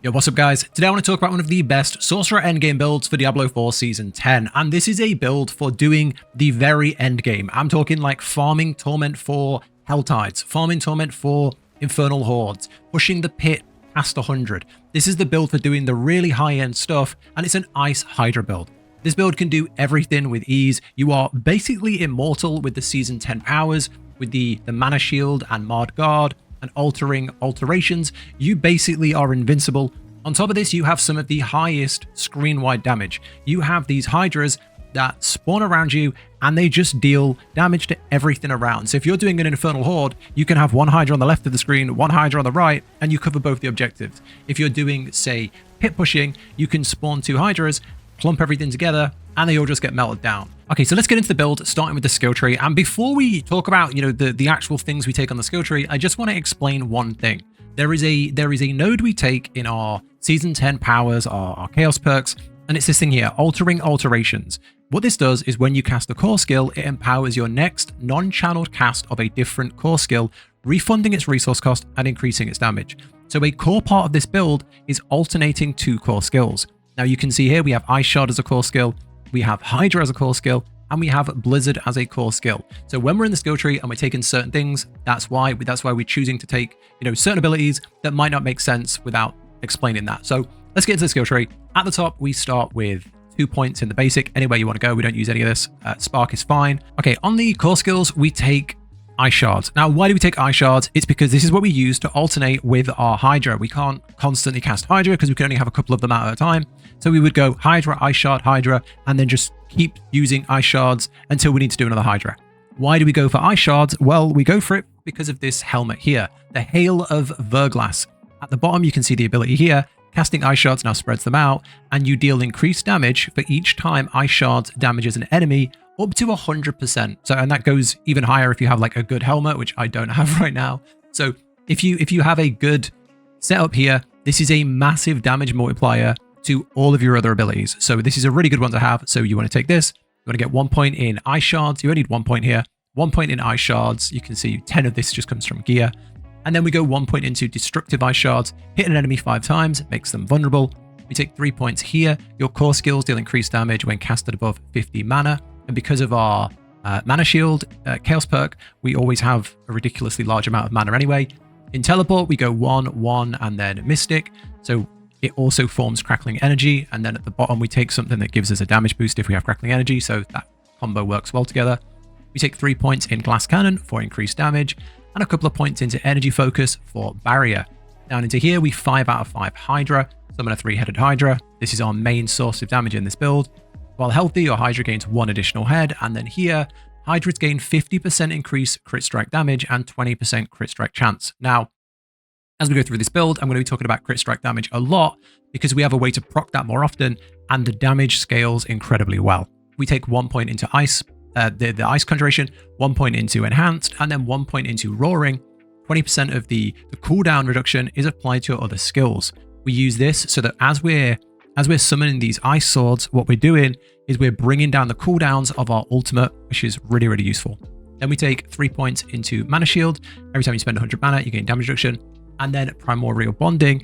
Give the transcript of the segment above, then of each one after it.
Yo, what's up guys? Today I want to talk about one of the best Sorcerer Endgame builds for Diablo 4 Season 10, and this is a build for doing the very end game. I'm talking like farming Torment for Helltides, farming Torment for Infernal Hordes, pushing the pit past 100. This is the build for doing the really high-end stuff, and it's an Ice Hydra build. This build can do everything with ease. You are basically immortal with the Season 10 powers, with the Mana Shield and Marred Guard, and altering alterations. You basically are invincible. On top of this, you have some of the highest screen-wide damage. You have these Hydras that spawn around you, and they just deal damage to everything around. So if you're doing an Infernal Horde, you can have one Hydra on the left of the screen, one Hydra on the right, and you cover both the objectives. If you're doing, say, pit pushing, you can spawn two Hydras, clump everything together, and they all just get melted down. Okay, so let's get into the build, starting with the skill tree. And before we talk about, the actual things we take on the skill tree, I just want to explain one thing. There is a node we take in our Season 10 powers, our Chaos perks, and it's this thing here, Altering Alterations. What this does is when you cast a core skill, it empowers your next non-channeled cast of a different core skill, refunding its resource cost and increasing its damage. So a core part of this build is alternating two core skills. Now you can see here we have Ice Shard as a core skill, we have Hydra as a core skill, and we have Blizzard as a core skill. So when we're in the skill tree and we're taking certain things, that's why we're choosing to take, certain abilities that might not make sense without explaining that. So let's get into the skill tree. At the top, we start with 2 points in the basic. Anywhere you want to go, we don't use any of this. Spark is fine. Okay, on the core skills, we take Ice Shards. Now, why do we take Ice Shards? It's because this is what we use to alternate with our Hydra. We can't constantly cast Hydra because we can only have a couple of them out at a time. So we would go Hydra, Ice Shard, Hydra, and then just keep using Ice Shards until we need to do another Hydra. Why do we go for Ice Shards? Well, we go for it because of this helmet here, the Hail of Verglass. At the bottom, you can see the ability here. Casting Ice Shards now spreads them out, and you deal increased damage for each time Ice Shards damages an enemy up to 100%. So, and that goes even higher if you have like a good helmet, which I don't have right now. So if you have a good setup here, this is a massive damage multiplier to all of your other abilities. So this is a really good one to have. So you want to take this, you want to get 1 point in Ice Shards. You only need 1 point here, 1 point in Ice Shards. You can see 10 of this just comes from gear. And then we go 1 point into Destructive Ice Shards, hit an enemy 5 times, makes them vulnerable. We take 3 points here. Your core skills deal increased damage when casted above 50 mana. And because of our Mana Shield Chaos perk, we always have a ridiculously large amount of mana anyway. In Teleport, we go 1, 1, and then Mystic. So it also forms Crackling Energy. And then at the bottom, we take something that gives us a damage boost if we have Crackling Energy. So that combo works well together. We take 3 points in Glass Cannon for increased damage, and a couple of points into Energy Focus for Barrier. Down into here, we 5 out of 5 Hydra, summon a 3-headed Hydra. This is our main source of damage in this build. While healthy, your Hydra gains 1 additional head, and then here, Hydras gain 50% increase crit strike damage and 20% crit strike chance. Now, as we go through this build, I'm going to be talking about crit strike damage a lot because we have a way to proc that more often, and the damage scales incredibly well. We take 1 point into Ice, the Ice Conjuration, 1 point into Enhanced, and then 1 point into Roaring. 20% of the cooldown reduction is applied to your other skills. We use this so that as we're summoning these Ice Swords, what we're doing is we're bringing down the cooldowns of our ultimate, which is really, really useful. Then we take 3 points into Mana Shield. Every time you spend 100 mana, you gain damage reduction. And then Primordial Binding,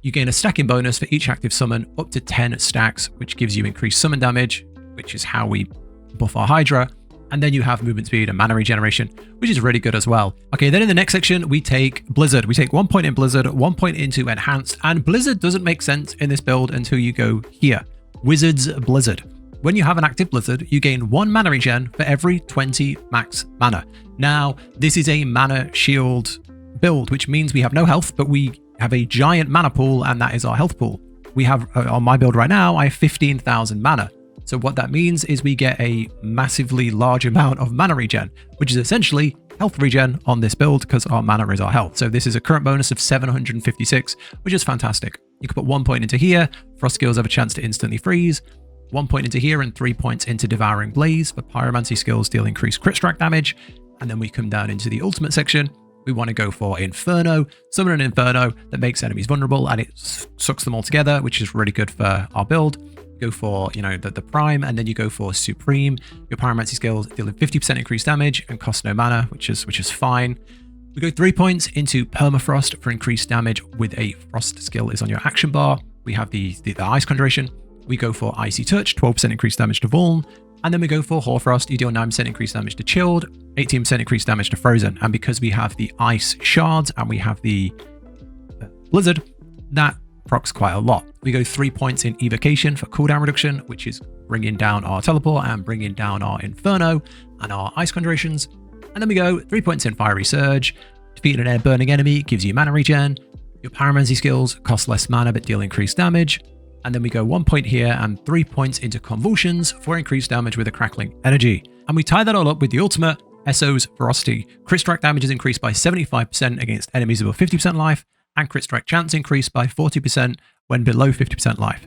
you gain a stacking bonus for each active summon up to 10 stacks, which gives you increased summon damage, which is how we buff our Hydra. And then you have movement speed and mana regeneration, which is really good as well. Okay, then in the next section, we take Blizzard. We take 1 point in Blizzard, 1 point into Enhanced, and Blizzard doesn't make sense in this build until you go here. Wizard's Blizzard. When you have an active Blizzard, you gain 1 mana regen for every 20 max mana. Now, this is a mana shield build, which means we have no health, but we have a giant mana pool, and that is our health pool. We have, on my build right now, I have 15,000 mana. So what that means is we get a massively large amount of mana regen, which is essentially health regen on this build because our mana is our health. So this is a current bonus of 756, which is fantastic. You can put 1 point into here. Frost skills have a chance to instantly freeze. 1 point into here and 3 points into Devouring Blaze. For Pyromancy skills deal increased crit strike damage. And then we come down into the ultimate section. We want to go for Inferno, summon an Inferno that makes enemies vulnerable and it sucks them all together, which is really good for our build. Go for, the Prime, and then you go for Supreme. Your Pyromancy skills deal 50% increased damage and cost no mana, which is fine. We go 3 points into Permafrost for increased damage with a Frost skill is on your action bar. We have the Ice Conjuration. We go for Icy Touch, 12% increased damage to Vuln. And then we go for Hoarfrost, you deal 9% increased damage to Chilled, 18% increased damage to Frozen. And because we have the Ice Shards and we have the Blizzard, that procs quite a lot. We go 3 points in Evocation for cooldown reduction, which is bringing down our Teleport and bringing down our Inferno and our Ice Conjurations. And then we go 3 points in Fiery Surge. Defeating an air-burning enemy gives you mana regen. Your Pyromancy skills cost less mana but deal increased damage. And then we go 1 point here and 3 points into Convulsions for increased damage with a Crackling Energy. And we tie that all up with the ultimate, Esso's Ferocity. Crit strike damage is increased by 75% against enemies above 50% life, and crit strike chance increased by 40% when below 50% life.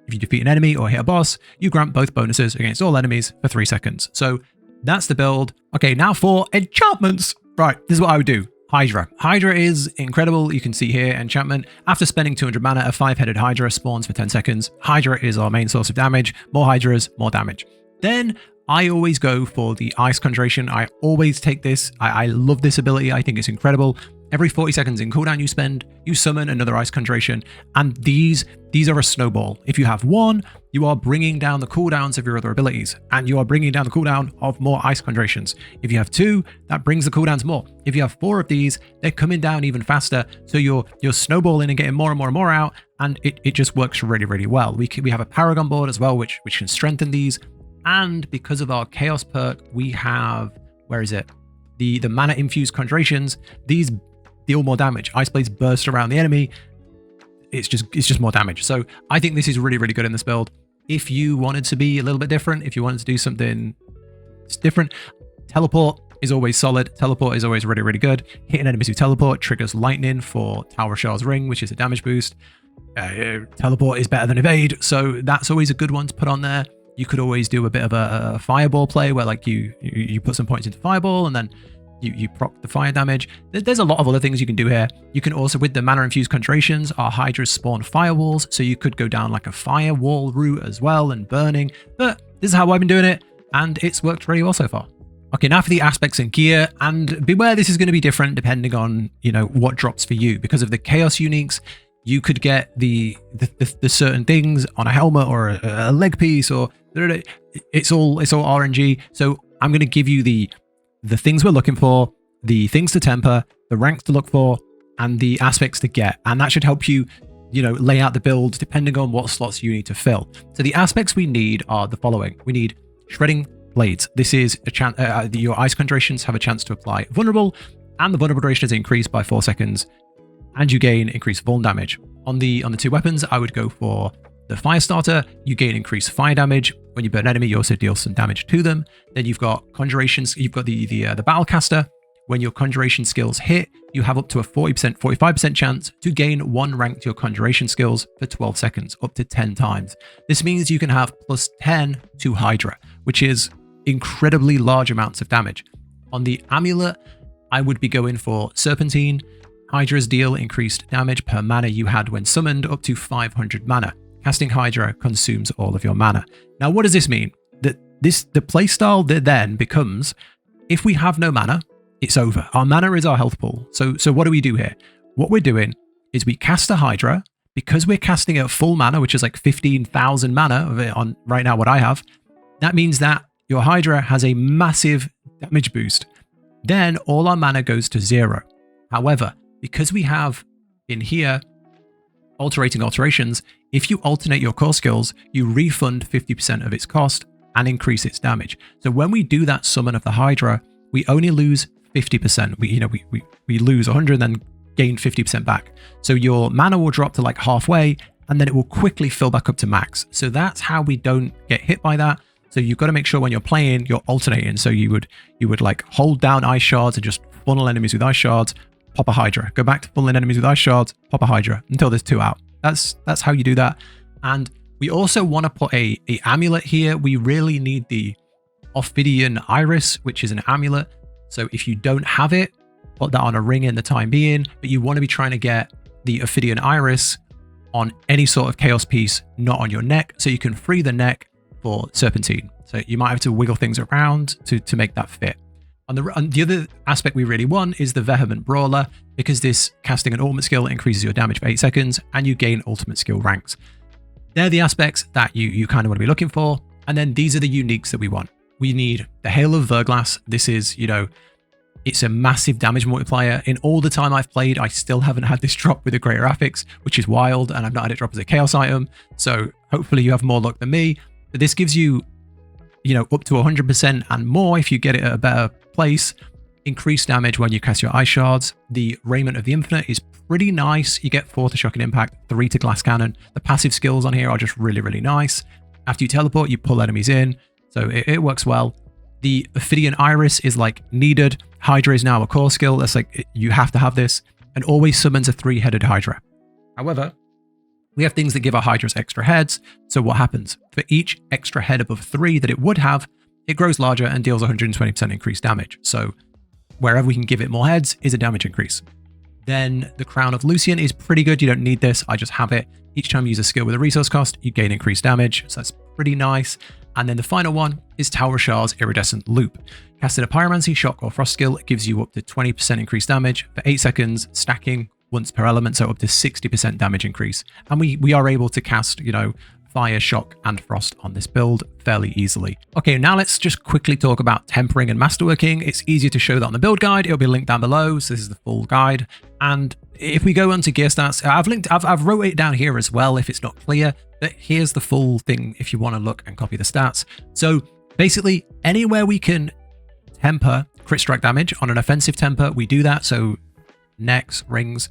If you defeat an enemy or hit a boss, you grant both bonuses against all enemies for 3 seconds. So that's the build. Okay, now for enchantments. Right, this is what I would do. Hydra. Hydra is incredible. You can see here, enchantment. After spending 200 mana, a 5-headed Hydra spawns for 10 seconds. Hydra is our main source of damage. More Hydras, more damage. Then I always go for the Ice Conjuration. I always take this. I love this ability. I think it's incredible. Every 40 seconds in cooldown you spend, you summon another Ice Conjuration, and these are a snowball. If you have one, you are bringing down the cooldowns of your other abilities, and you are bringing down the cooldown of more Ice Conjurations. If you have 2, that brings the cooldowns more. If you have 4 of these, they're coming down even faster, so you're snowballing and getting more and more and more out, and it just works really, really well. We have a Paragon Board as well, which can strengthen these, and because of our Chaos perk, we have, where is it? The Mana Infused Conjurations. These deal more damage. Ice Blades burst around the enemy. It's just more damage. So I think this is really, really good in this build. If you wanted to be a little bit different, if you wanted to do something different, Teleport is always solid. Teleport is always really, really good. Hitting enemies with Teleport triggers Lightning for Tower of Shard's Ring, which is a damage boost. Teleport is better than Evade, so that's always a good one to put on there. You could always do a bit of a Fireball play where like you put some points into Fireball and then you proc the fire damage. There's a lot of other things you can do here. You can also, with the Mana Infused Conjurations, our Hydras spawn firewalls, so you could go down like a firewall route as well and burning. But this is how I've been doing it, and it's worked really well so far. Okay, now for the aspects and gear, and beware this is going to be different depending on, you know, what drops for you. Because of the Chaos uniques, you could get the certain things on a helmet or a leg piece, or it's all RNG. So I'm going to give you the things we're looking for, the things to temper, the ranks to look for, and the aspects to get. And that should help you, you know, lay out the build depending on what slots you need to fill. So the aspects we need are the following. We need Shredding Blades. This is a chance, your Ice Conjurations have a chance to apply Vulnerable, and the Vulnerable duration is increased by 4 seconds, and you gain increased Vuln damage. On the 2 weapons, I would go for the Firestarter. You gain increased fire damage. When you burn an enemy, you also deal some damage to them. Then you've got Conjurations. You've got the Battlecaster. When your Conjuration skills hit, you have up to a 45% chance to gain 1 rank to your Conjuration skills for 12 seconds, up to 10 times. This means you can have plus 10 to Hydra, which is incredibly large amounts of damage. On the Amulet, I would be going for Serpentine. Hydras deal increased damage per mana you had when summoned, up to 500 mana. Casting Hydra consumes all of your mana. Now, what does this mean? The playstyle then becomes, if we have no mana, it's over. Our mana is our health pool. So what do we do here? What we're doing is we cast a Hydra. Because we're casting at full mana, which is like 15,000 mana of it on right now what I have, that means that your Hydra has a massive damage boost. Then all our mana goes to 0. However, because we have in here alterations, if you alternate your core skills, you refund 50% of its cost and increase its damage. So when we do that summon of the Hydra, we only lose 50%. We lose 100 and then gain 50% back. So your mana will drop to like halfway, and then it will quickly fill back up to max. So that's how we don't get hit by that. So you've got to make sure when you're playing, you're alternating. So you would like hold down ice shards and just funnel enemies with ice shards, pop a Hydra. Go back to funneling enemies with ice shards, pop a Hydra until there's 2 out. That's how you do that. And we also want to put a amulet here. We really need the Ophidian Iris, which is an amulet. So if you don't have it, put that on a ring in the time being, but you want to be trying to get the Ophidian Iris on any sort of chaos piece, not on your neck, so you can free the neck for Serpentine. So you might have to wiggle things around to make that fit. On the other aspect we really want is the Vehement Brawler, because this casting an ultimate skill increases your damage for 8 seconds and you gain ultimate skill ranks. They're the aspects that you kind of want to be looking for. And then these are the uniques that we want. We need the Hail of Verglass. This is, it's a massive damage multiplier. In all the time I've played, I still haven't had this drop with a Greater Affix, which is wild, and I've not had it drop as a Chaos item. So hopefully you have more luck than me. But this gives you, up to 100% and more if you get it at a better place. Increased damage when you cast your Ice Shards. The Raiment of the Infinite is pretty nice. You get 4 to Shocking Impact, 3 to Glass Cannon. The passive skills on here are just really, really nice. After you teleport, you pull enemies in, so it works well. The Ophidian Iris is like needed. Hydra is now a core skill. That's like, you have to have this, and always summons a 3-headed Hydra. However, we have things that give our Hydras extra heads. So what happens? For each extra head above 3 that it would have, it grows larger and deals 120% increased damage. So wherever we can give it more heads is a damage increase. Then the Crown of Lucian is pretty good. You don't need this. I just have it. Each time you use a skill with a resource cost, you gain increased damage. So that's pretty nice. And then the final one is Tower of Shar's Iridescent Loop. Casting a Pyromancy, Shock, or Frost skill, it gives you up to 20% increased damage for 8 seconds, stacking once per element, so up to 60% damage increase. And we are able to cast, Fire, Shock, and Frost on this build fairly easily. Okay, now let's just quickly talk about tempering and masterworking. It's easier to show that on the build guide. It'll be linked down below. So this is the full guide. And if we go onto gear stats, I've wrote it down here as well if it's not clear, but here's the full thing if you want to look and copy the stats. So basically anywhere we can temper crit strike damage on an offensive temper, we do that. So necks, rings,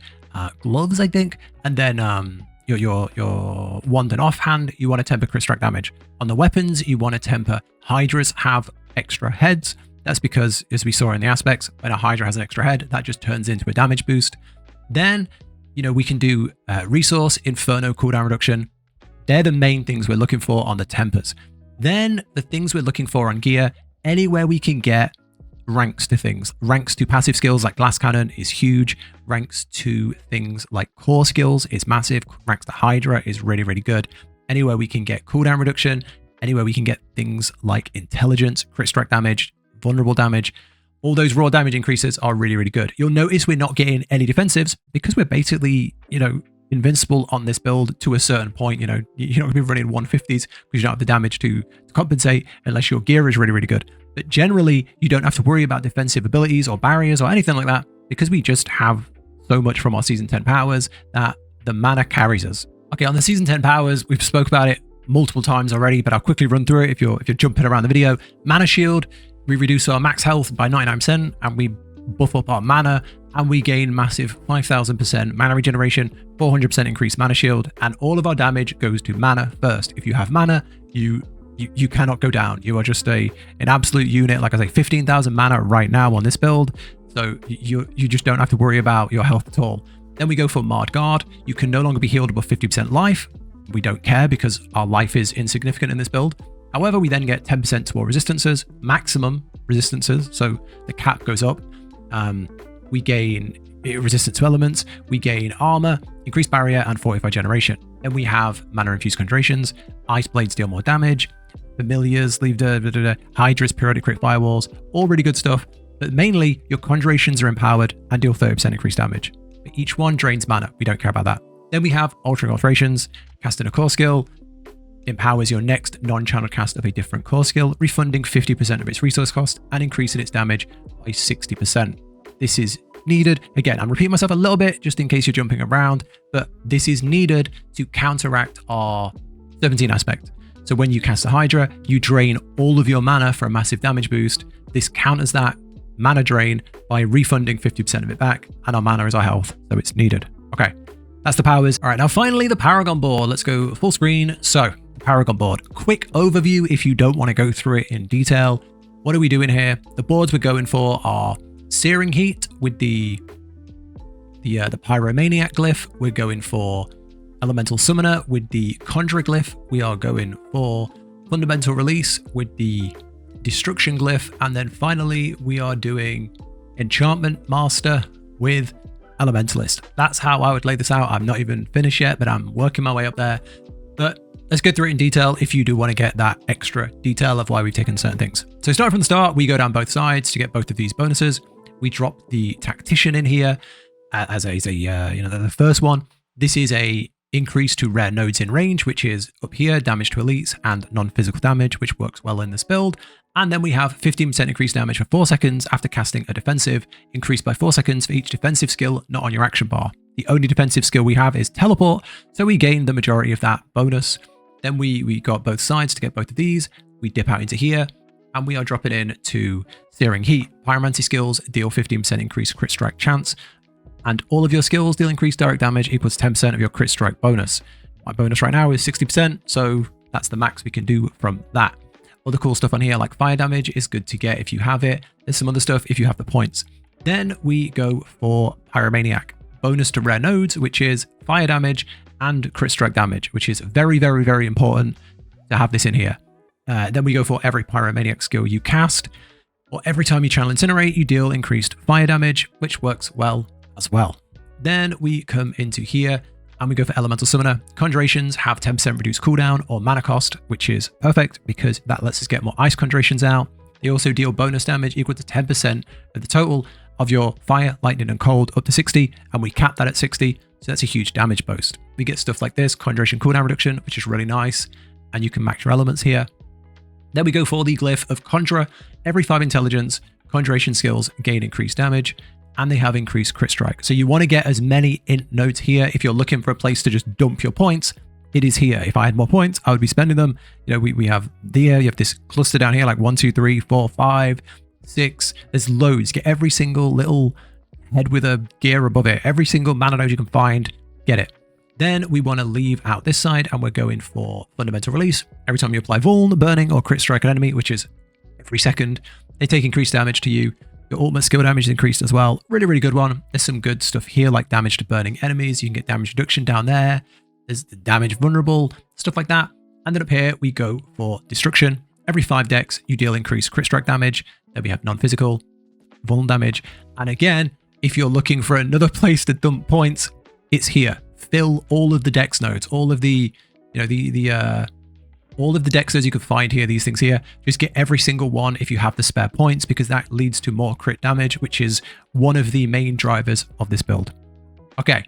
gloves, I think, and then your wand and offhand, you want to temper crit strike damage. On the weapons, you want to temper Hydras have extra heads. That's because, as we saw in the aspects, when a Hydra has an extra head, that just turns into a damage boost. Then, we can do resource, Inferno cooldown reduction. They're the main things we're looking for on the tempers. Then the things we're looking for on gear, anywhere we can get ranks to things. Ranks to passive skills like Glass Cannon is huge. Ranks to things like core skills is massive. Ranks to Hydra is really, really good. Anywhere we can get cooldown reduction, anywhere we can get things like intelligence, crit strike damage, vulnerable damage, all those raw damage increases are really, really good. You'll notice we're not getting any defensives because we're basically, invincible on this build to a certain point. You're not going to be running 150s because you don't have the damage to compensate unless your gear is really, really good. But generally, you don't have to worry about defensive abilities or barriers or anything like that because we just have so much from our Season 10 powers that the mana carries us. Okay, on the Season 10 powers, we've spoke about it multiple times already, but I'll quickly run through it if you're jumping around the video. Mana Shield, we reduce our max health by 99% and we buff up our mana, and we gain massive 5,000% mana regeneration, 400% increased mana shield, and all of our damage goes to mana first. If you have mana, you cannot go down. You are just an absolute unit. Like I say, 15,000 mana right now on this build, so you just don't have to worry about your health at all. Then we go for Marred Guard. You can no longer be healed above 50% life. We don't care because our life is insignificant in this build. However, we then get 10% to all resistances, maximum resistances, so the cap goes up. We gain resistance to elements, we gain armor, increased barrier, and fortified generation. Then we have mana infused conjurations, ice blades deal more damage, familiars leave Hydras, periodic crit firewalls, all really good stuff. But mainly your conjurations are empowered and deal 30% increased damage. But each one drains mana. We don't care about that. Then we have altering alterations, casting a core skill, empowers your next non-channeled cast of a different core skill, refunding 50% of its resource cost and increasing its damage by 60%. This is needed. Again, I'm repeating myself a little bit just in case you're jumping around, but this is needed to counteract our 17 aspect. So when you cast a Hydra, you drain all of your mana for a massive damage boost. This counters that mana drain by refunding 50% of it back, and our mana is our health, so it's needed. Okay, that's the powers. All right, now finally the Paragon Board. Let's go full screen. So the Paragon Board, quick overview if you don't want to go through it in detail. What are we doing here? The boards we're going for are Searing Heat with the Pyromaniac glyph. We're going for Elemental Summoner with the Conjurer glyph. We are going for Fundamental Release with the Destruction glyph. And then finally, we are doing Enchantment Master with Elementalist. That's how I would lay this out. I'm not even finished yet, but I'm working my way up there. But Let's go through it in detail if you do want to get that extra detail of why we've taken certain things. So starting from the start, we go down both sides to get both of these bonuses. We drop the Tactician in here as a the first one. This is a increase to rare nodes in range, which is up here, damage to elites and non-physical damage, which works well in this build. And then we have 15% increased damage for 4 seconds after casting a defensive, increased by 4 seconds for each defensive skill not on your action bar. The only defensive skill we have is teleport, so we gain the majority of that bonus. Then we got both sides to get both of these. We dip out into here, and we are dropping in to Searing Heat. Pyromancy skills deal 15% increased crit strike chance, and all of your skills deal increased direct damage equals 10% of your crit strike bonus. My bonus right now is 60%, so that's the max we can do from that. Other cool stuff on here like fire damage is good to get if you have it. There's some other stuff if you have the points. Then we go for Pyromaniac. Bonus to rare nodes, which is fire damage and crit strike damage, which is very, very, very important to have this in here. Then we go for every Pyromaniac skill you cast, or every time you channel Incinerate, you deal increased fire damage, which works well as well. Then we come into here and we go for Elemental Summoner. Conjurations have 10% reduced cooldown or mana cost, which is perfect because that lets us get more ice conjurations out. They also deal bonus damage equal to 10% of the total of your fire, lightning, and cold up to 60, and we cap that at 60, so that's a huge damage boost. We get stuff like this, Conjuration cooldown reduction, which is really nice, and you can max your elements here. Then we go for the Glyph of Conjurer. Every 5 intelligence, Conjuration skills gain increased damage, and they have increased crit strike. So you want to get as many int nodes here. If you're looking for a place to just dump your points, it is here. If I had more points, I would be spending them. You know, we have there, you have this cluster down here, like 1, 2, 3, 4, 5, 6. There's loads. Get every single little head with a gear above it. Every single mana node you can find, get it. Then we want to leave out this side and we're going for Fundamental Release. Every time you apply Vuln, Burning, or Crit Strike an enemy, which is every second, they take increased damage to you. Your ultimate skill damage is increased as well. Really, really good one. There's some good stuff here like damage to burning enemies. You can get damage reduction down there. There's the damage vulnerable, stuff like that. And then up here, we go for Destruction. Every 5 decks, you deal increased crit strike damage. Then we have non-physical, vuln damage. And again, if you're looking for another place to dump points, it's here. Fill all of the dex nodes, all of the, all of the dex nodes you can find here, these things here. Just get every single one if you have the spare points, because that leads to more crit damage, which is one of the main drivers of this build. Okay.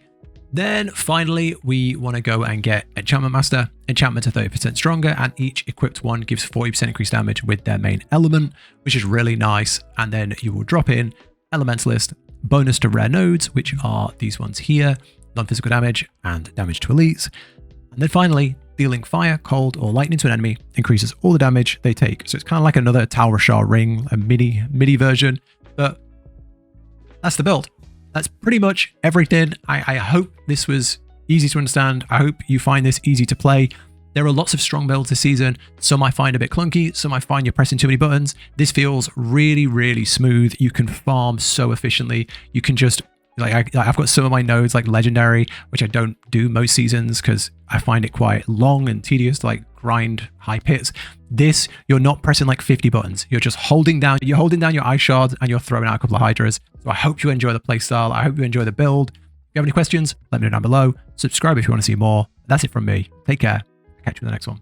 Then finally, we want to go and get Enchantment Master. Enchantments are 30% stronger, and each equipped one gives 40% increased damage with their main element, which is really nice. And then you will drop in Elementalist, bonus to rare nodes, which are these ones here, non-physical damage and damage to elites. And then finally, dealing fire, cold, or lightning to an enemy increases all the damage they take. So it's kind of like another Tal Rashar ring, a mini version, but that's the build. That's pretty much everything. I hope this was easy to understand. I hope you find this easy to play. There are lots of strong builds this season. Some I find a bit clunky. Some I find you're pressing too many buttons. This feels really, really smooth. You can farm so efficiently. You can just, like, I've got some of my nodes like Legendary, which I don't do most seasons because I find it quite long and tedious to like grind high pits. This, you're not pressing like 50 buttons. You're just holding down your ice shards and you're throwing out a couple of Hydras. So I hope you enjoy the playstyle. I hope you enjoy the build. If you have any questions, let me know down below. Subscribe if you want to see more. That's it from me. Take care. Catch you in the next one.